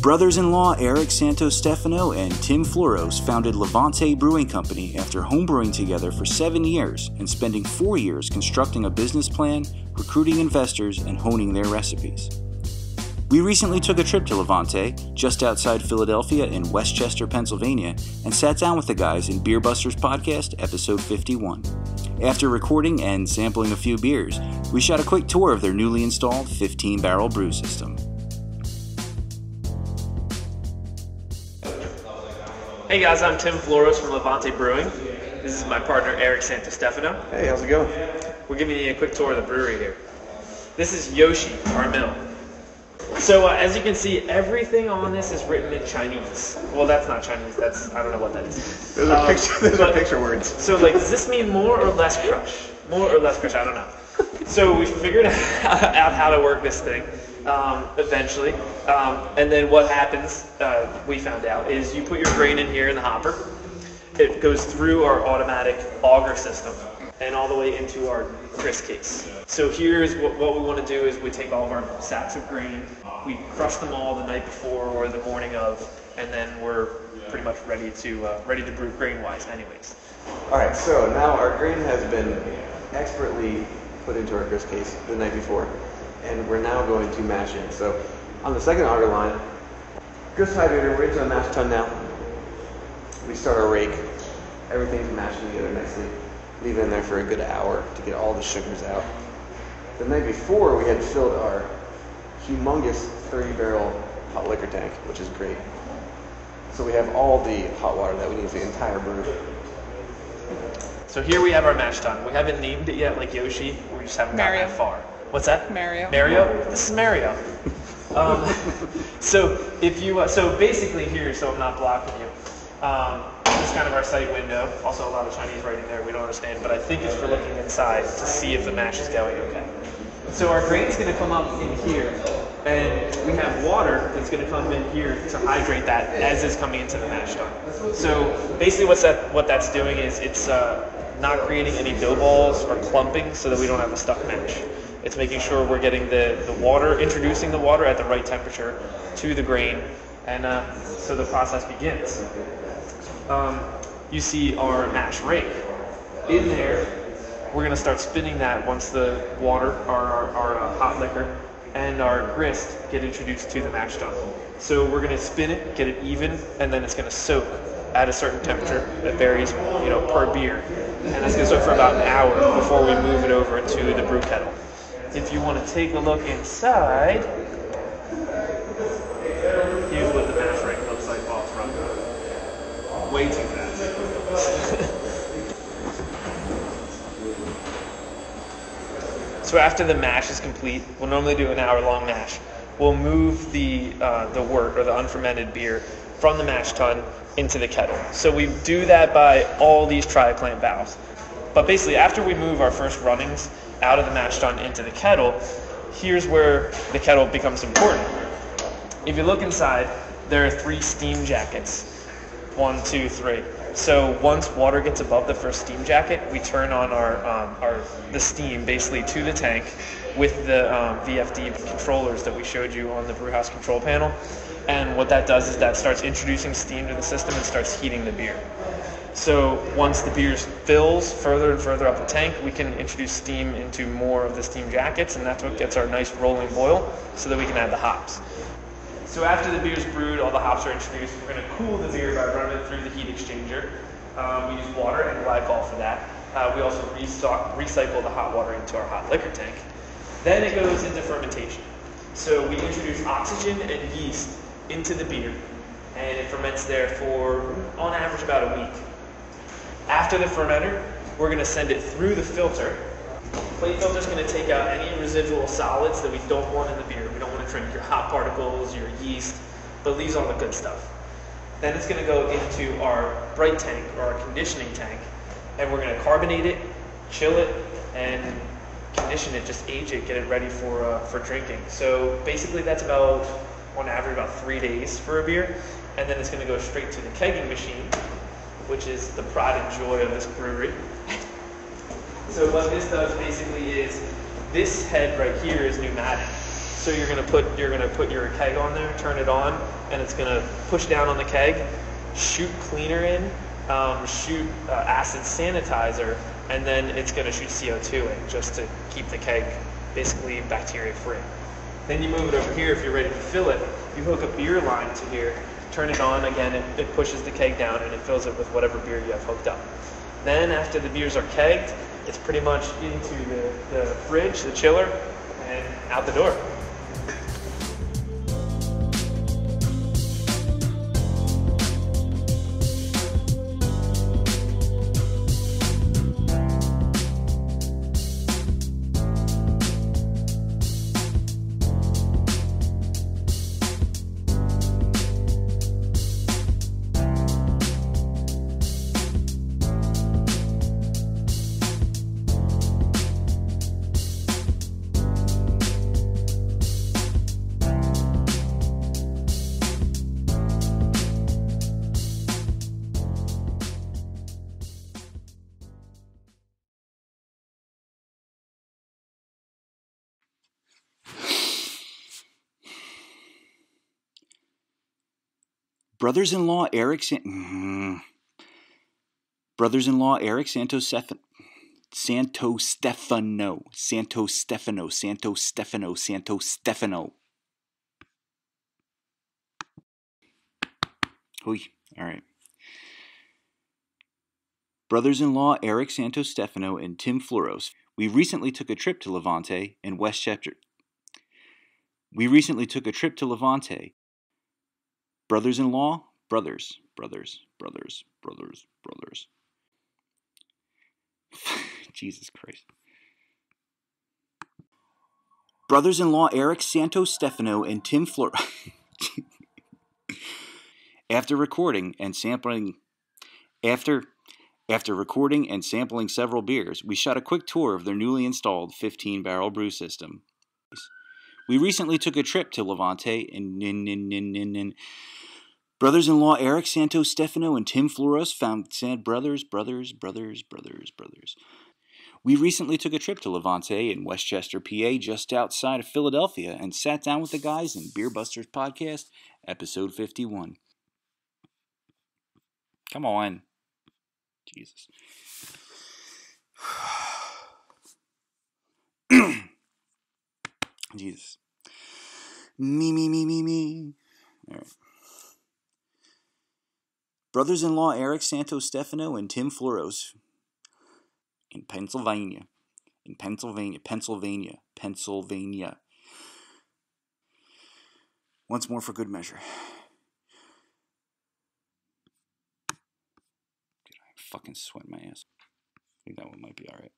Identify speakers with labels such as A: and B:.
A: Brothers-in-law Eric Santostefano and Tim Floros founded Levante Brewing Company after homebrewing together for 7 years and spending 4 years constructing a business plan, recruiting investors, and honing their recipes. We recently took a trip to Levante, just outside Philadelphia in Westchester, Pennsylvania, and sat down with the guys in Beer Busters Podcast, episode 51. After recording and sampling a few beers, we shot a quick tour of their newly installed 15-barrel brew system.
B: Hey guys, I'm Tim Floros from Levante Brewing. This is my partner Eric Santostefano.
C: Hey, how's it going?
B: We're giving you a quick tour of the brewery here. This is Yoshi, our mill. So as you can see, everything on this is written in Chinese. Well, that's not Chinese. I don't know what that is.
C: Those are picture words.
B: So like, does this mean more or less crush? More or less crush? I don't know. So we figured out how to work this thing. Eventually, and then what happens, we found out, is you put your grain in here in the hopper. It goes through our automatic auger system and all the way into our grist case. So here's what we want to do is we take all of our sacks of grain, we crush them all the night before or the morning of, and then we're pretty much ready to brew grain-wise anyways.
C: All right, so now our grain has been expertly put into our grist case the night before, and we're now going to mash in. So on the second auger line, grist hydrator, we're into the mash tun now. We start our rake. Everything's mashed together nicely. Leave it in there for a good hour to get all the sugars out. The night before, we had filled our humongous 30-barrel hot liquor tank, which is great. So we have all the hot water that we need for the entire brew.
B: So here we have our mash tun. We haven't named it yet like Yoshi. We just haven't gotten that far. What's that?
D: Mario.
B: Mario? This is Mario. So basically here, so I'm not blocking you, this is kind of our site window. Also a lot of Chinese writing there we don't understand, but I think it's for looking inside to see if the mash is going okay. So our grain's going to come up in here, and we have water that's going to come in here to hydrate that as it's coming into the mash tun. So basically what that's doing is it's not creating any dough balls or clumping so that we don't have a stuck mash. It's making sure we're getting the water, introducing the water at the right temperature to the grain, and so the process begins. You see our mash rake. In there, we're going to start spinning that once the water, our hot liquor, and our grist get introduced to the mash tun. So we're going to spin it, get it even, and then it's going to soak at a certain temperature that varies, per beer. And that's going to soak for about an hour before we move it over into the brew kettle. If you want to take a look inside, here's what the mash rake looks like while it's running. Way too fast. So after the mash is complete, we'll normally do an hour-long mash. We'll move the wort, or the unfermented beer, from the mash tun into the kettle. So we do that by all these tri-clamp valves. But basically, after we move our first runnings out of the mash tun into the kettle, here's where the kettle becomes important. If you look inside, there are 3 steam jackets. 1, 2, 3. So once water gets above the first steam jacket, we turn on the steam basically to the tank with the VFD controllers that we showed you on the brewhouse control panel. And what that does is that starts introducing steam to the system and starts heating the beer. So once the beer fills further and further up the tank, we can introduce steam into more of the steam jackets, and that's what gets our nice rolling boil so that we can add the hops. So after the beer's brewed, all the hops are introduced. We're going to cool the beer by running it through the heat exchanger. We use water and glycol for that. We also recycle the hot water into our hot liquor tank. Then it goes into fermentation. So we introduce oxygen and yeast into the beer, and it ferments there for, on average, about a week. After the fermenter, we're going to send it through the filter. Plate filter is going to take out any residual solids that we don't want in the beer. We don't want to drink your hot particles, your yeast, but leaves all the good stuff. Then it's going to go into our bright tank, or our conditioning tank, and we're going to carbonate it, chill it, and condition it, just age it, get it ready for drinking. So basically that's about, on average, about 3 days for a beer, and then it's going to go straight to the kegging machine, which is the pride and joy of this brewery. So what this does basically is, this head right here is pneumatic. So you're gonna put your keg on there, turn it on, and it's gonna push down on the keg, shoot cleaner in, shoot acid sanitizer, and then it's gonna shoot CO2 in just to keep the keg basically bacteria free. Then you move it over here if you're ready to fill it. You hook a beer line to here, turn it on again, it pushes the keg down and it fills it with whatever beer you have hooked up. Then after the beers are kegged, it's pretty much into the fridge, the chiller, and out the door.
A: Brothers-in-law Eric Santostefano. Oy, all right. Brothers-in-law Eric Santostefano and Tim Floros. We recently took a trip to Levante and Westchester. Brothers-in-law, brothers. Jesus Christ. Brothers-in-law Eric Santostefano and Tim Floros. After recording and sampling several beers, we shot a quick tour of their newly installed 15-barrel brew system. We recently took a trip to Levante and Brothers-in-law Eric Santostefano and Tim Floros found brothers. We recently took a trip to Levante in Westchester, PA, just outside of Philadelphia, and sat down with the guys in Beer Busters Podcast, episode 51. Come on. Jesus. Jesus. Me. All right. Brothers-in-law Eric Santostefano and Tim Floros in Pennsylvania. Once more for good measure. Dude, I fucking sweat my ass. I think that one might be alright.